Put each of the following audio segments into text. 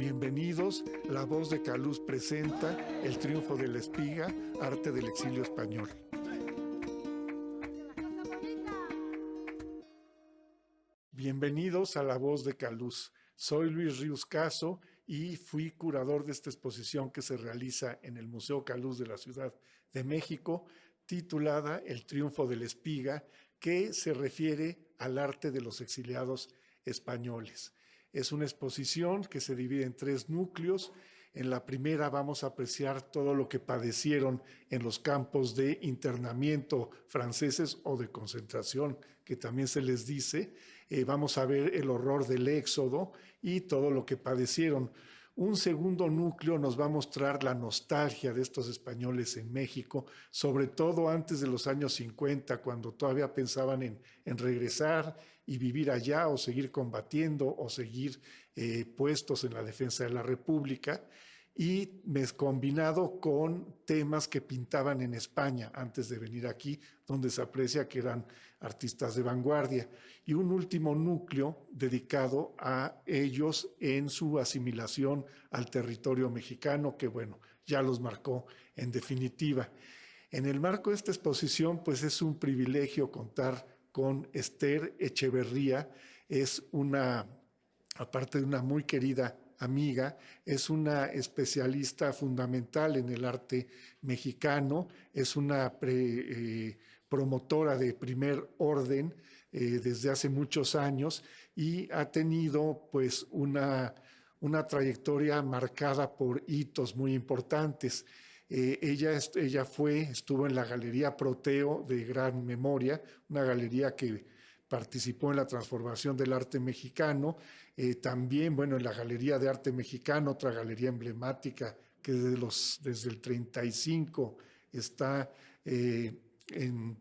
Bienvenidos, La Voz de Caluz presenta El triunfo de la espiga, arte del exilio español. Bienvenidos a La Voz de Caluz. Soy Luis Ríos Caso y fui curador de esta exposición que se realiza en el Museo Caluz de la Ciudad de México, titulada El triunfo de la espiga, que se refiere al arte de los exiliados españoles. Es una exposición que se divide en 3 núcleos. En la primera vamos a apreciar todo lo que padecieron en los campos de internamiento franceses o de concentración, que también se les dice. Vamos a ver el horror del éxodo y todo lo que padecieron. Un segundo núcleo nos va a mostrar la nostalgia de estos españoles en México, sobre todo antes de los años 50, cuando todavía pensaban en regresar y vivir allá o seguir combatiendo o seguir puestos en la defensa de la República. Y combinado con temas que pintaban en España antes de venir aquí, donde se aprecia que eran artistas de vanguardia. Y un último núcleo dedicado a ellos en su asimilación al territorio mexicano, que bueno, ya los marcó en definitiva. En el marco de esta exposición, pues es un privilegio contar con Esther Echeverría. Es una, aparte de una muy querida amiga, es una especialista fundamental en el arte mexicano, es una promotora de primer orden desde hace muchos años y ha tenido pues una trayectoria marcada por hitos muy importantes. Ella estuvo en la Galería Proteo de Gran Memoria, una galería que participó en la transformación del arte mexicano, también, bueno, en la Galería de Arte Mexicano, otra galería emblemática que desde el 35 está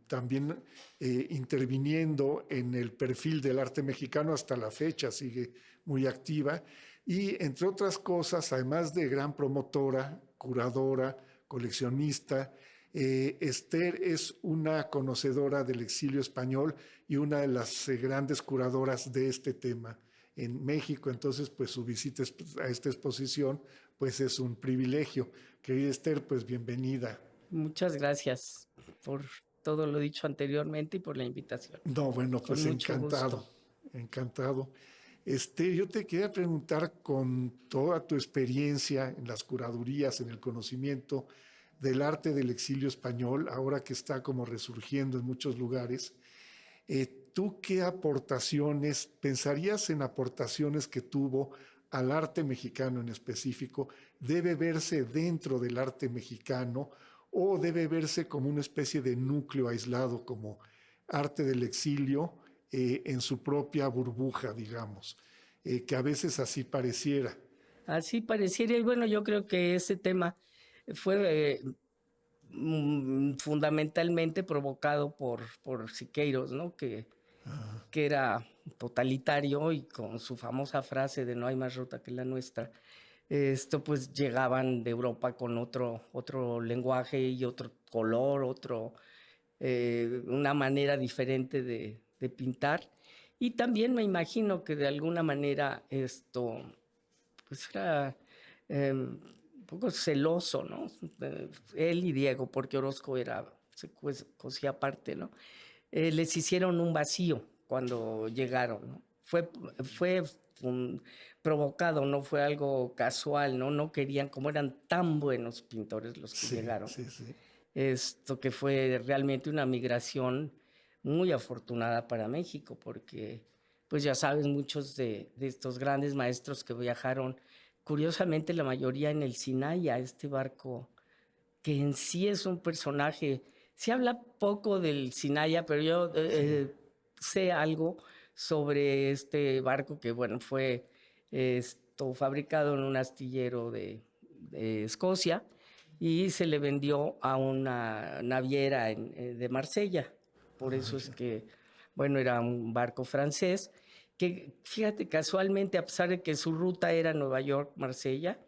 también interviniendo en el perfil del arte mexicano hasta la fecha, sigue muy activa. Y entre otras cosas, además de gran promotora, curadora, coleccionista, Esther es una conocedora del exilio español y una de las grandes curadoras de este tema en México. Entonces, pues su visita a esta exposición pues es un privilegio. Querida Esther, pues bienvenida. Muchas gracias por todo lo dicho anteriormente y por la invitación. No, bueno, Con pues mucho encantado, gusto. encantado. Yo te quería preguntar, con toda tu experiencia en las curadurías, en el conocimiento del arte del exilio español, ahora que está como resurgiendo en muchos lugares, ¿tú qué aportaciones, pensarías en aportaciones que tuvo al arte mexicano en específico? ¿Debe verse dentro del arte mexicano o debe verse como una especie de núcleo aislado, como arte del exilio en su propia burbuja, digamos? Que a veces así pareciera. Así pareciera, y bueno, yo creo que ese tema fue fundamentalmente provocado por Siqueiros, ¿no? Que era totalitario y con su famosa frase de no hay más ruta que la nuestra. Esto pues llegaban de Europa con otro lenguaje y otro color, una manera diferente de pintar. Y también me imagino que de alguna manera esto pues era un poco celoso, ¿no? Él y Diego, porque Orozco se cosía aparte, ¿no? Les hicieron un vacío cuando llegaron, ¿no? Fue provocado, no fue algo casual, ¿no? No querían, como eran tan buenos pintores los que Sí, llegaron, sí, sí. esto que fue realmente una migración muy afortunada para México, porque pues ya sabes, muchos de estos grandes maestros que viajaron, curiosamente la mayoría en el Sinaya, este barco que en sí es un personaje. Se habla poco del Sinaya, pero yo Sí. sé algo sobre este barco que, bueno, fue fabricado en un astillero de Escocia y se le vendió a una naviera de Marsella. Por Ah, eso es ya. que, bueno, era un barco francés que, fíjate, casualmente, a pesar de que su ruta era Nueva York-Marsella,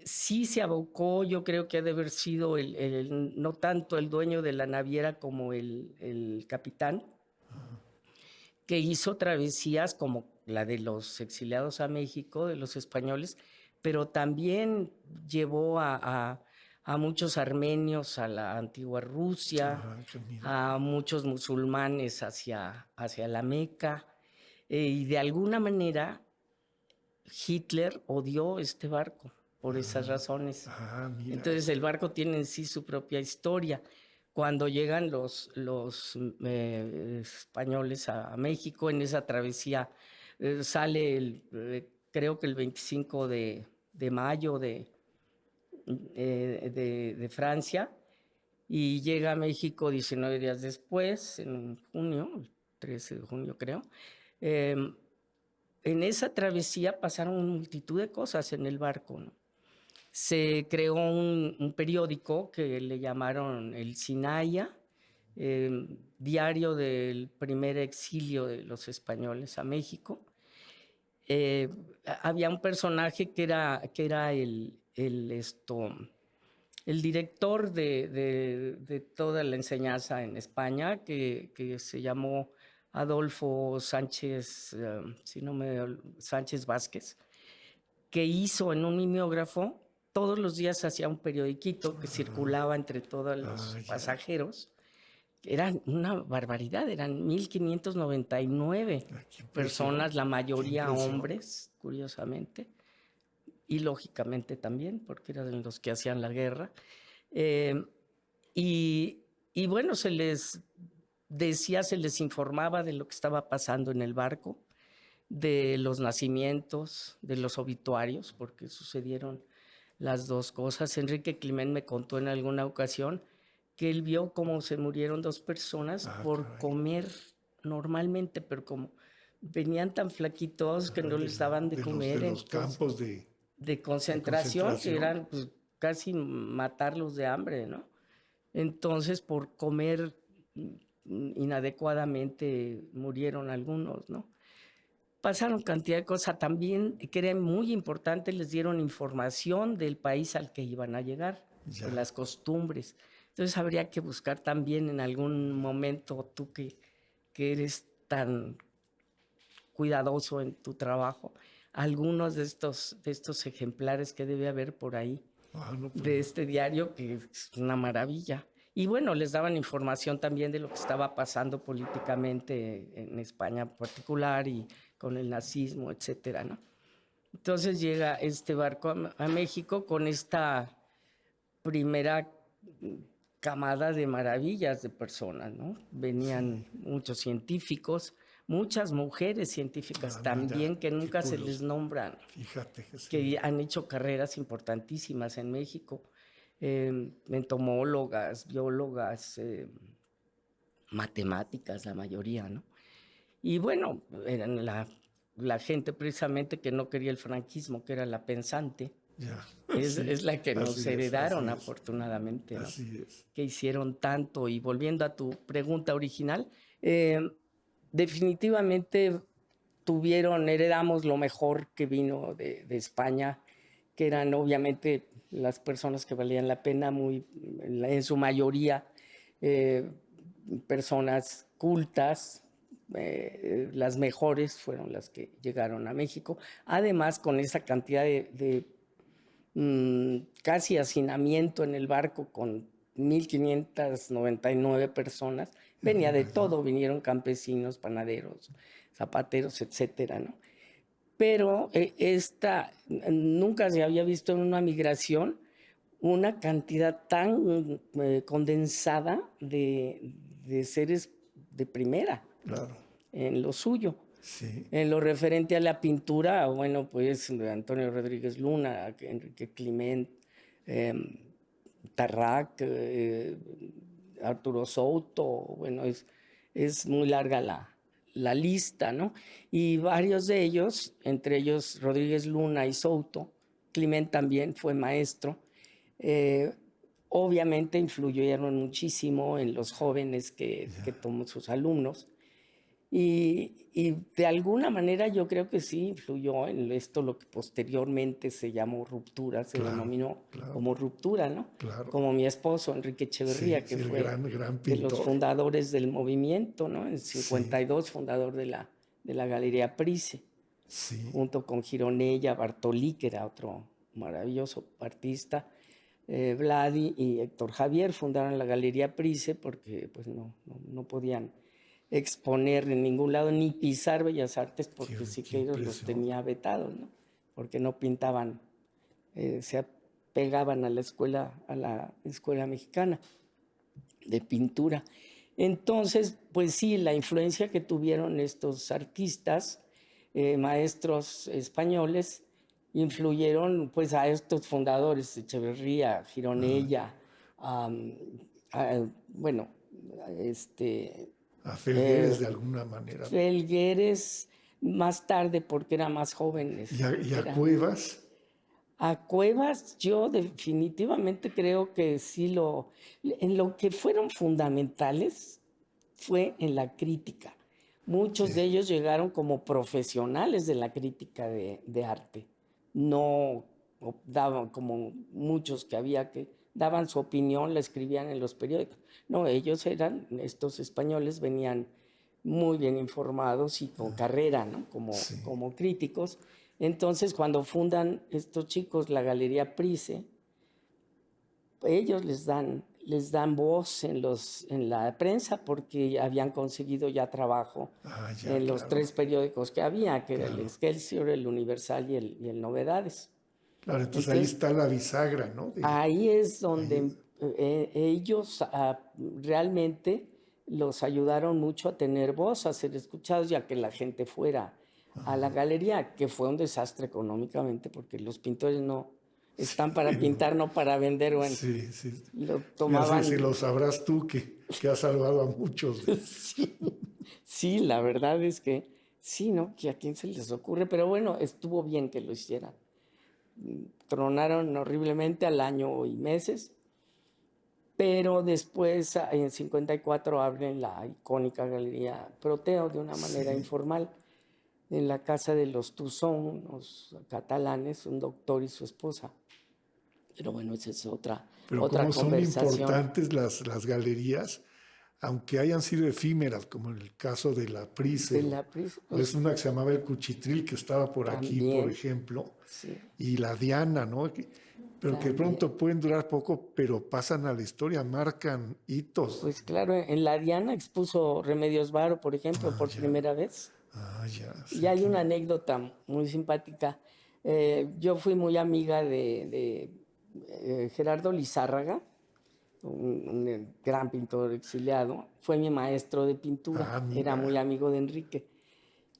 sí se abocó. Yo creo que ha de haber sido no tanto el dueño de la naviera como el capitán, que hizo travesías como la de los exiliados a México, de los españoles, pero también llevó a muchos armenios a la antigua Rusia, a muchos musulmanes hacia la Meca, y de alguna manera Hitler odió este barco por esas razones. Entonces el barco tiene en sí su propia historia. Cuando llegan los españoles a México, en esa travesía sale, creo que el 25 de mayo de Francia, y llega a México 19 días después, en junio, el 13 de junio creo. En esa travesía pasaron multitud de cosas en el barco, ¿no? Se creó un periódico que le llamaron el Sinaya, diario del primer exilio de los españoles a México. Había un personaje que era el director de toda la enseñanza en España, que se llamó Adolfo Sánchez, Sánchez Vázquez, que hizo en un mimeógrafo, todos los días hacía un periodiquito que circulaba entre todos los pasajeros. Eran una barbaridad, eran 1599 personas, la mayoría hombres, curiosamente, y lógicamente también, porque eran los que hacían la guerra. Y bueno, se les decía, se les informaba de lo que estaba pasando en el barco, de los nacimientos, de los obituarios, porque sucedieron las dos cosas. Enrique Climent me contó en alguna ocasión que él vio cómo se murieron 2 personas por comer normalmente, pero como venían tan flaquitos que no les daban de comer. De los campos de concentración, que eran pues, casi matarlos de hambre, ¿no? Entonces, por comer inadecuadamente murieron algunos, ¿no? Pasaron cantidad de cosas. También, que era muy importante, les dieron información del país al que iban a llegar, de las costumbres. Entonces habría que buscar también en algún momento, tú que eres tan cuidadoso en tu trabajo, algunos de estos ejemplares que debe haber por ahí, de este diario, que es una maravilla. Y bueno, les daban información también de lo que estaba pasando políticamente en España en particular y con el nazismo, etcétera, ¿no? Entonces llega este barco a México con esta primera camada de maravillas de personas, ¿no? Venían muchos científicos, muchas mujeres científicas también, que nunca se les nombran. Fíjate que han hecho carreras importantísimas en México, entomólogas, biólogas, matemáticas, la mayoría, ¿no? Y bueno, eran la gente precisamente que no quería el franquismo, que era la pensante. Es la que nos heredaron, afortunadamente, ¿no? Así es. Que hicieron tanto. Y volviendo a tu pregunta original, definitivamente heredamos lo mejor que vino de España, que eran obviamente las personas que valían la pena, en su mayoría personas cultas. Las mejores fueron las que llegaron a México, además con esa cantidad de casi hacinamiento en el barco, con 1599 personas, venía de todo, vinieron campesinos, panaderos, zapateros, etcétera, ¿no? Pero nunca se había visto en una migración una cantidad tan condensada de seres de primera. Claro. En lo suyo. Sí. En lo referente a la pintura, bueno, pues Antonio Rodríguez Luna, Enrique Climent, Tarrac, Arturo Souto, bueno, es muy larga la lista, ¿no? Y varios de ellos, entre ellos Rodríguez Luna y Souto, Climent también fue maestro, obviamente influyeron muchísimo en los jóvenes que tomó sus alumnos. Y de alguna manera yo creo que sí influyó en esto, lo que posteriormente se llamó ruptura, se denominó como ruptura, ¿no? Claro. Como mi esposo, Enrique Echeverría, que fue gran de los fundadores del movimiento, ¿no? En 52, fundador de la Galería Price. Sí. junto con Gironella, Bartolí, que era otro maravilloso artista, Vladi y Héctor Javier fundaron la Galería Price porque pues no podían exponer en ningún lado ni pisar Bellas Artes Qué, porque qué Siqueiros los impresión. tenía vetados, ¿no? Porque no pintaban, se apegaban a la escuela mexicana de pintura. Entonces, pues sí, la influencia que tuvieron estos artistas, maestros españoles, influyeron pues a estos fundadores, Echeverría, Ah, Gironella, um, bueno, este, a Felgueres eh, de alguna manera. Felgueres más tarde porque era más joven, Y a era Cuevas. a Cuevas, yo definitivamente creo que sí en lo que fueron fundamentales fue en la crítica. Muchos de Sí. ellos llegaron como profesionales de la crítica de arte. No daban como muchos que había que daban su opinión, la escribían en los periódicos. No, ellos eran, estos españoles venían muy bien informados y con carrera, ¿no? Sí. Como críticos. Entonces, cuando fundan estos chicos la Galería Price, ellos les dan voz en la prensa porque habían conseguido ya trabajo Ah, ya, en los claro. 3 periódicos que había, que era el Claro. Excelsior, el Universal y el Novedades. Claro, entonces ahí Entonces, está la bisagra, ¿no? ahí es Ahí- donde ellos realmente los ayudaron mucho a tener voz, a ser escuchados y a que la gente fuera a la galería, que fue un desastre económicamente porque los pintores no están sí, para no. pintar, no para vender. Bueno, Sí, sí. lo Sí, así si lo tomaban. sabrás tú que has salvado a muchos. Sí, sí, la verdad es que sí, ¿no? Que a quién se les ocurre, pero bueno, estuvo bien que lo hicieran. Tronaron horriblemente al año y meses, pero después en 54 abren la icónica Galería Proteo de una manera Sí. informal en la casa de los Tuzón, unos catalanes, un doctor y su esposa. Pero bueno, esa es Pero otra como son conversación. importantes las galerías, aunque hayan sido efímeras, como en el caso de la De Price, la Pris, o es pues una que se llamaba el Cuchitril, que estaba por aquí, por también, ejemplo, sí, y la Diana, ¿no? Pero que de también. pronto pueden durar poco, pero pasan a la historia, marcan hitos. Pues claro, en la Diana expuso Remedios Varo, por ejemplo, Ah, por ya, primera vez. Y sí, hay una anécdota muy simpática. Yo fui muy amiga de Gerardo Lizárraga, un gran pintor exiliado. Fue mi maestro de pintura, era mira, muy amigo de Enrique.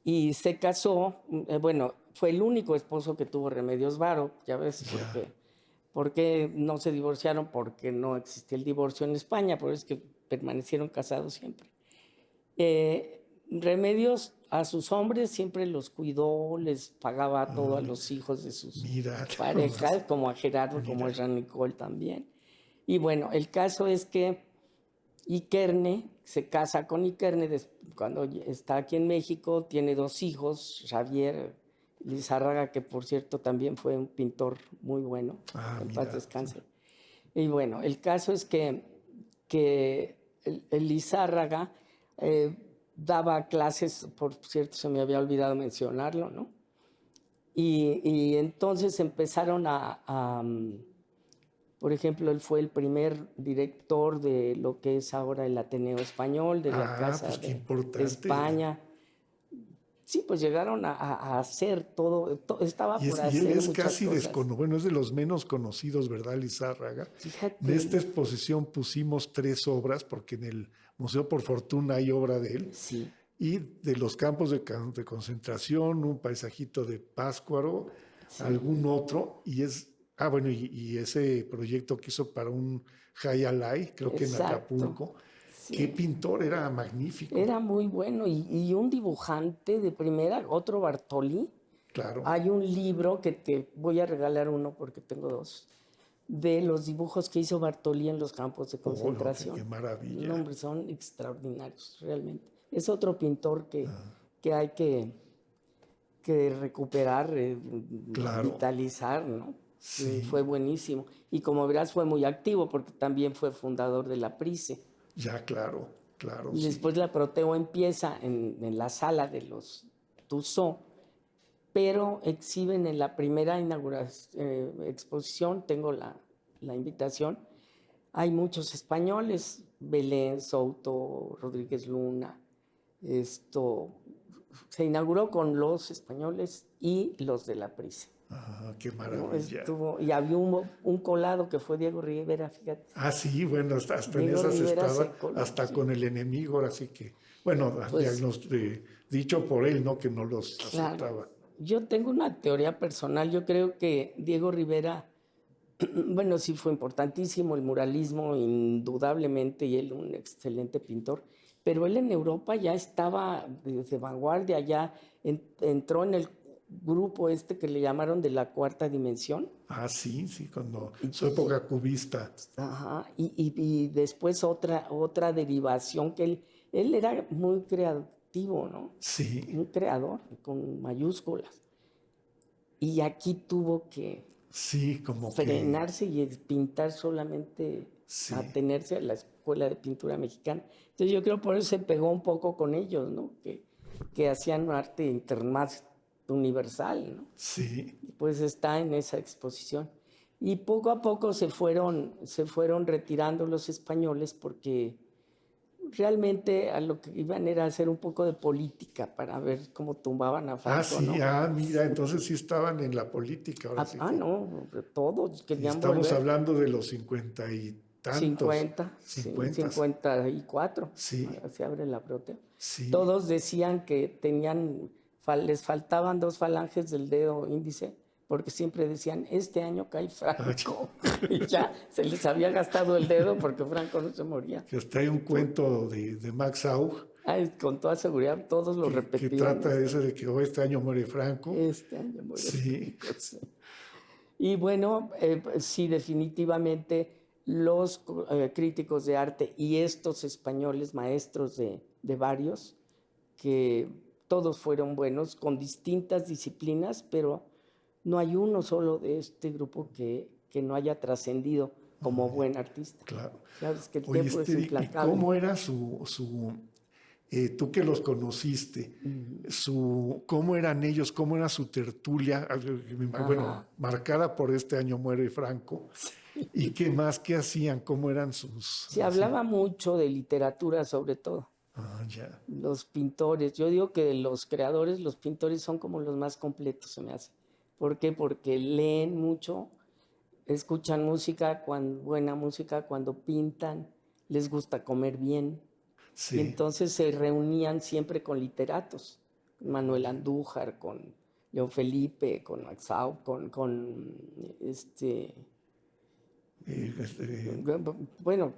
Y se casó, bueno, fue el único esposo que tuvo Remedios Varo, ya ves, ya, porque no se divorciaron, porque no existía el divorcio en España, por eso es que permanecieron casados siempre. Remedios a sus hombres siempre los cuidó, les pagaba todo a los hijos de sus mira, parejas, como a Gerardo, como a mira, Jean Nicole también. Y bueno, el caso es que Iquerne se casa con Iquerne cuando está aquí en México, tiene 2 hijos, Javier Lizárraga, que por cierto también fue un pintor muy bueno, en paz mira, descanse. Y bueno, el caso es que el Lizárraga daba clases, por cierto, se me había olvidado mencionarlo, ¿no? Y entonces empezaron por ejemplo, él fue el primer director de lo que es ahora el Ateneo Español, de la Casa pues qué de importante. España. Sí, pues llegaron a hacer estaba por Y él hacer es muchas casi cosas. desconocido, bueno, es de los menos conocidos, ¿verdad, Lizárraga? En esta Fíjate, exposición pusimos 3 obras, porque en el Museo por Fortuna hay obra de él, sí, y de los campos de concentración, un paisajito de Páscuaro, sí, algún otro, bueno, y ese proyecto que hizo para un High Alay, creo que en exacto, Acapulco, qué sí. pintor, era magnífico, Era muy bueno y un dibujante de primera, otro Bartolí. claro. Hay un libro que te voy a regalar uno porque tengo 2, de los dibujos que hizo Bartolí en los campos de Oh, no, qué concentración. No, maravilla. hombre, son extraordinarios, realmente. Es otro pintor que hay que recuperar, Claro, vitalizar, ¿no? Fue sí, buenísimo. Y como verás, fue muy activo porque también fue fundador de la Price. ya, claro, claro, Y sí. después la Proteo empieza en la sala de los Tuzó pero exhiben en la primera exposición, tengo la invitación, hay muchos españoles, Belén, Souto, Rodríguez Luna. Se inauguró con los españoles y los de la Prisa. Ah, qué ¿No? maravilla. Y había un colado que fue Diego Rivera, fíjate. Ah, sí, bueno, hasta en Diego esas Rivera estaba, se coló, hasta sí. con el enemigo, ahora sí que, bueno, Pues, dicho por él, ¿no? Que no los claro, aceptaba. yo tengo una teoría personal. Yo creo que Diego Rivera, bueno, sí fue importantísimo el muralismo, indudablemente, y él un excelente pintor, pero él en Europa ya estaba de vanguardia, ya entró en el grupo este que le llamaron de la cuarta dimensión. Ah, sí, sí, cuando Y, su época cubista. ajá, y después otra derivación que él era muy creativo, ¿no? Sí, Un creador con mayúsculas. Y aquí tuvo que sí, como que, frenarse y pintar solamente, sí, atenerse a la Escuela de Pintura Mexicana. Entonces yo creo por eso se pegó un poco con ellos, ¿no? Que hacían un arte más universal, ¿no? sí. Pues está en esa exposición. Y poco a poco se fueron retirando los españoles porque realmente a lo que iban era hacer un poco de política para ver cómo tumbaban a Ah, Franco, sí, ¿no? mira, entonces sí estaban en la política, ahora sí que. No, todos Sí, querían estamos volver. hablando de los 50 y tantos, 50, sí, 50, 54, sí, se abre la protea. sí. Todos decían que les faltaban 2 falanges del dedo índice, porque siempre decían, este año cae Ah, Franco. Y ya se les había gastado el dedo porque Franco no se moría. que hasta hay un cuento de Max Aug Ay, con toda seguridad todos lo que repetían. trata de eso de que este año muere Franco. Este año muere Sí, Franco, sí. Y bueno, sí, definitivamente los críticos de arte y estos españoles, maestros de varios, que todos fueron buenos, con distintas disciplinas, pero no hay uno solo de este grupo que no haya trascendido como buen artista. claro. Sabes que el Oye, tiempo es ¿y implacable. cómo era tú que los conociste, cómo eran ellos, cómo era su tertulia, bueno, Ajá. marcada por este año muere Franco, y qué más, qué hacían, cómo eran sus, Se así? hablaba mucho de literatura, sobre todo. Ah, ya, Los pintores, yo digo que de los creadores, los pintores son como los más completos, se me hace. ¿Por qué? Porque leen mucho, escuchan música, buena música, cuando pintan, les gusta comer bien. Y sí. entonces se reunían siempre con literatos, con Manuel Andújar, con León Felipe, con Maxau, Este, bueno,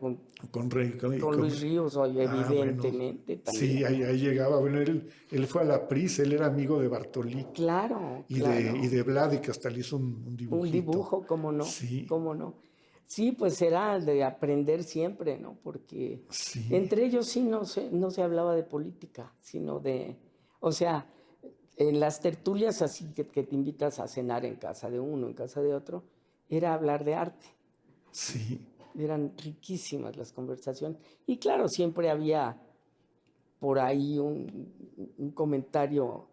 con Rey, con Luis Ríos, bueno, evidentemente sí, también, ahí, ¿no? ahí llegaba, bueno, él fue a la Prisa, él era amigo de Bartolí Claro, y claro. de Vladi, que hasta le hizo un Un dibujito. dibujo, ¿cómo no? Sí, ¿Cómo no? Sí, pues era de aprender siempre, ¿no? Porque sí, entre ellos sí no se hablaba de política, sino o sea, en las tertulias así que te invitas a cenar en casa de uno, en casa de otro, era hablar de arte. sí, Eran riquísimas las conversaciones. Y claro, siempre había por ahí un comentario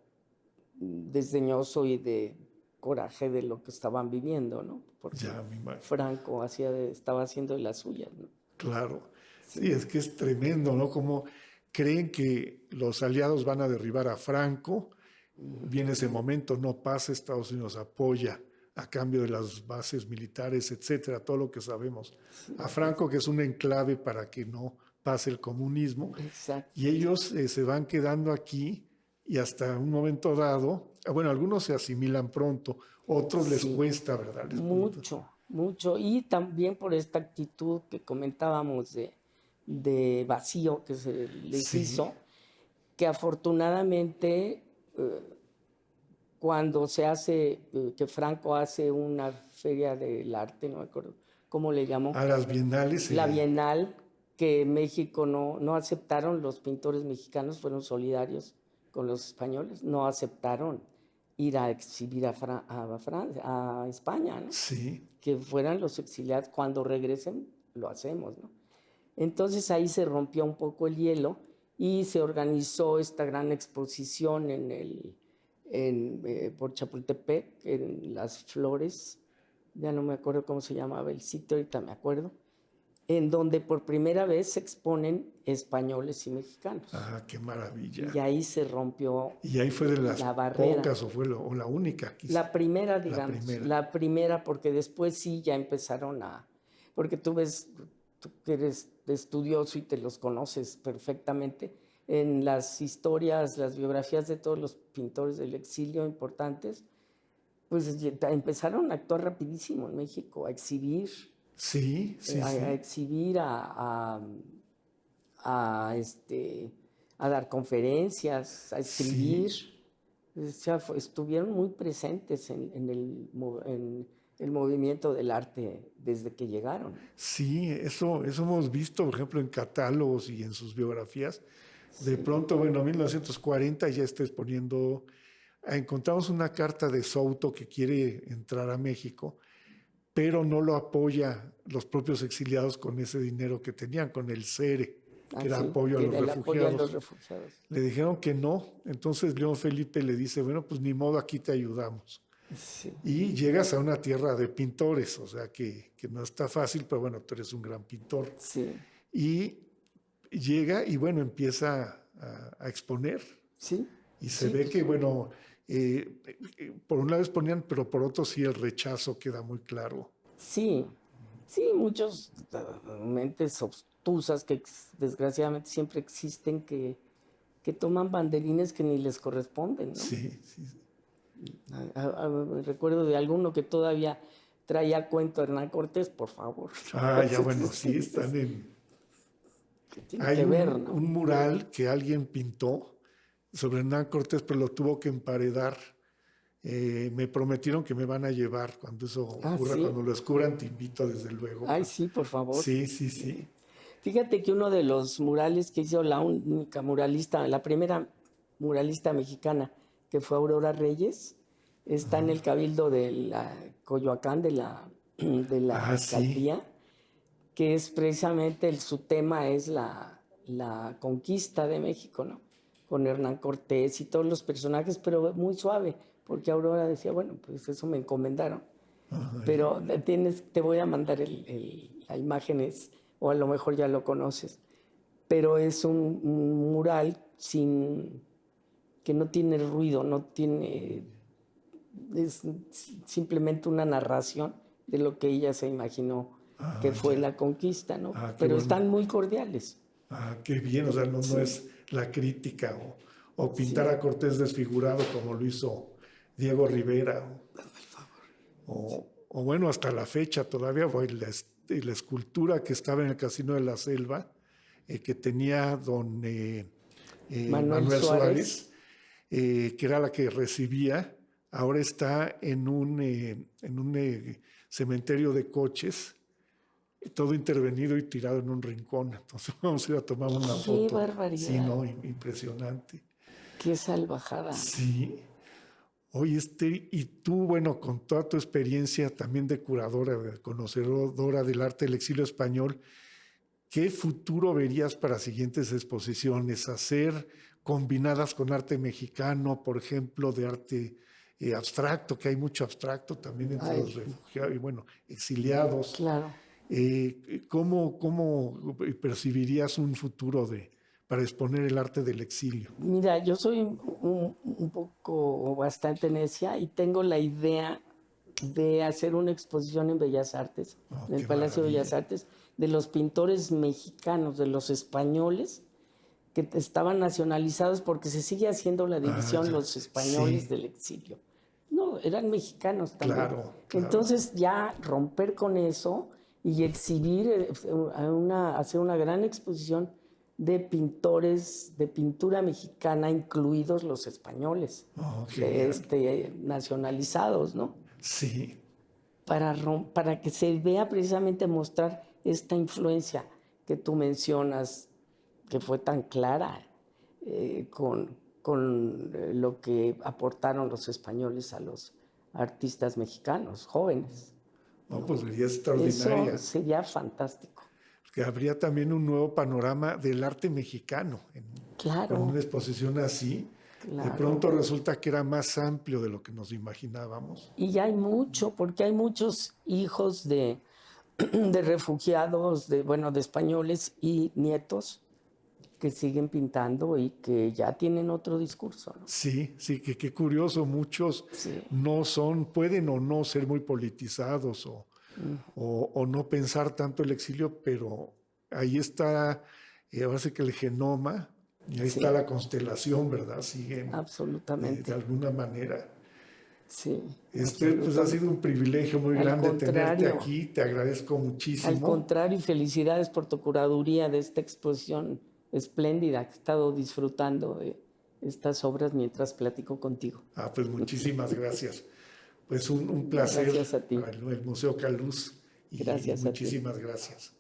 desdeñoso y de coraje de lo que estaban viviendo, ¿no? Porque ya me imagino. Franco estaba haciendo de las suyas, ¿no? Claro. Sí, Sí, es que es tremendo, ¿no? Como creen que los aliados van a derribar a Franco, viene ese momento, no pasa, Estados Unidos apoya a cambio de las bases militares, etcétera, todo lo que sabemos. A Franco, que es un enclave para que no pase el comunismo, y exacto. ellos se van quedando aquí y hasta un momento dado, bueno, algunos se asimilan pronto, otros les Sí, cuesta, ¿verdad? Les cuesta. mucho, mucho. Y también por esta actitud que comentábamos de vacío que se les Sí, hizo, que afortunadamente cuando que Franco hace una feria del arte, no me acuerdo cómo le llamó, a las bienales, la Bienal, que México no aceptaron, los pintores mexicanos fueron solidarios con los españoles, no aceptaron ir a exhibir a España, ¿no? sí, Que fueran los exiliados, cuando regresen lo hacemos, ¿no? Entonces ahí se rompió un poco el hielo y se organizó esta gran exposición por Chapultepec, en Las Flores, ya no me acuerdo cómo se llamaba el sitio, ahorita me acuerdo, en donde por primera vez se exponen españoles y mexicanos. Ah, qué maravilla. Y ahí se rompió Y ahí fue de las la barrera. pocas, o la única, quizá. La primera, digamos. La primera, porque después sí ya empezaron porque tú ves, tú que eres estudioso y te los conoces perfectamente, en las historias, las biografías de todos los pintores del exilio importantes, pues empezaron a actuar rapidísimo en México, a exhibir. Sí, sí, sí. A exhibir, a dar conferencias, a escribir. Sí. O sea, estuvieron muy presentes en el movimiento del arte desde que llegaron. Sí, eso hemos visto, por ejemplo, en catálogos y en sus biografías. De pronto, bueno, en 1940 ya está exponiendo, encontramos una carta de Souto que quiere entrar a México, pero no lo apoya los propios exiliados con ese dinero que tenían, con el CERE, que era apoyo a los refugiados. Le dijeron que no, entonces León Felipe le dice, bueno, pues ni modo, aquí te ayudamos. Sí. Y llegas a una tierra de pintores, o sea que no está fácil, pero bueno, tú eres un gran pintor. Sí. Y llega y bueno, empieza a exponer. Sí. Y se ve que, bueno, por un lado exponían, pero por otro sí el rechazo queda muy claro. Sí, sí, muchos mentes obtusas que desgraciadamente siempre existen que toman banderines que ni les corresponden, ¿no? Sí, sí. Recuerdo de alguno que todavía traía cuento a Hernán Cortés, por favor. Ah, ya bueno, sí, están en... Hay un mural que alguien pintó sobre Hernán Cortés, pero lo tuvo que emparedar. Me prometieron que me van a llevar cuando eso ocurra, ¿sí? Cuando lo descubran te invito desde luego. Ay, sí, por favor. Sí, sí, sí. Fíjate que uno de los murales que hizo la única muralista, la primera muralista mexicana, que fue Aurora Reyes, está en el Cabildo de Coyoacán, de la alcaldía, sí, que es precisamente su tema es la conquista de México, ¿no? Con Hernán Cortés y todos los personajes, pero muy suave, porque Aurora decía, bueno, pues eso me encomendaron. Ajá. Pero te voy a mandar la imagen, o a lo mejor ya lo conoces, pero es un mural que no tiene ruido, es simplemente una narración de lo que ella se imaginó que fue la conquista, ¿no? Pero bueno, están muy cordiales. Ah, qué bien, o sea, no es la crítica o pintar a Cortés desfigurado como lo hizo Diego Rivera. O bueno, hasta la fecha todavía fue la escultura que estaba en el Casino de la Selva, que tenía don Manuel Suárez, que era la que recibía, ahora está en un cementerio de coches, todo intervenido y tirado en un rincón. Entonces vamos a ir a tomar una foto. ¡Qué barbaridad! Sí, no, impresionante. ¡Qué salvajada! Sí. Oye, y tú, bueno, con toda tu experiencia también de curadora, de conocedora del arte del exilio español, ¿qué futuro verías para siguientes exposiciones? ¿Hacer combinadas con arte mexicano, por ejemplo, de arte abstracto, que hay mucho abstracto también entre los refugiados y, bueno, exiliados? Claro. ¿Cómo percibirías un futuro para exponer el arte del exilio? Mira, yo soy un poco bastante necia y tengo la idea de hacer una exposición en Bellas Artes, en el Palacio de Bellas Artes, de los pintores mexicanos, de los españoles que estaban nacionalizados, porque se sigue haciendo la división los españoles del exilio. No, eran mexicanos también. Claro. Entonces ya romper con eso y exhibir, hacer una gran exposición de pintores de pintura mexicana, incluidos los españoles, nacionalizados, ¿no? Sí. Para que se vea precisamente mostrar esta influencia que tú mencionas, que fue tan clara con lo que aportaron los españoles a los artistas mexicanos, jóvenes. No, pues sería extraordinaria. Eso sería fantástico. Que habría también un nuevo panorama del arte mexicano. Claro. Con una exposición así, De Claro. pronto resulta que era más amplio de lo que nos imaginábamos. Y ya hay mucho, porque hay muchos hijos de, de refugiados, de españoles y nietos que siguen pintando y que ya tienen otro discurso, ¿no? Sí, sí, que qué curioso, muchos Sí. no son, pueden o no ser muy politizados o no pensar tanto el exilio, pero ahí está, ahora sí que el genoma, y ahí Sí. está la constelación, ¿verdad? Siguen Absolutamente. de alguna manera. Sí, Pues ha absolutamente. sido un privilegio muy Al grande tenerte contrario. aquí, te agradezco Al muchísimo. contrario, y felicidades por tu curaduría de esta exposición espléndida que he estado disfrutando de estas obras mientras platico contigo. Pues muchísimas gracias. Pues un placer Gracias a ti. para el Museo Caluz y Gracias a ti. muchísimas gracias.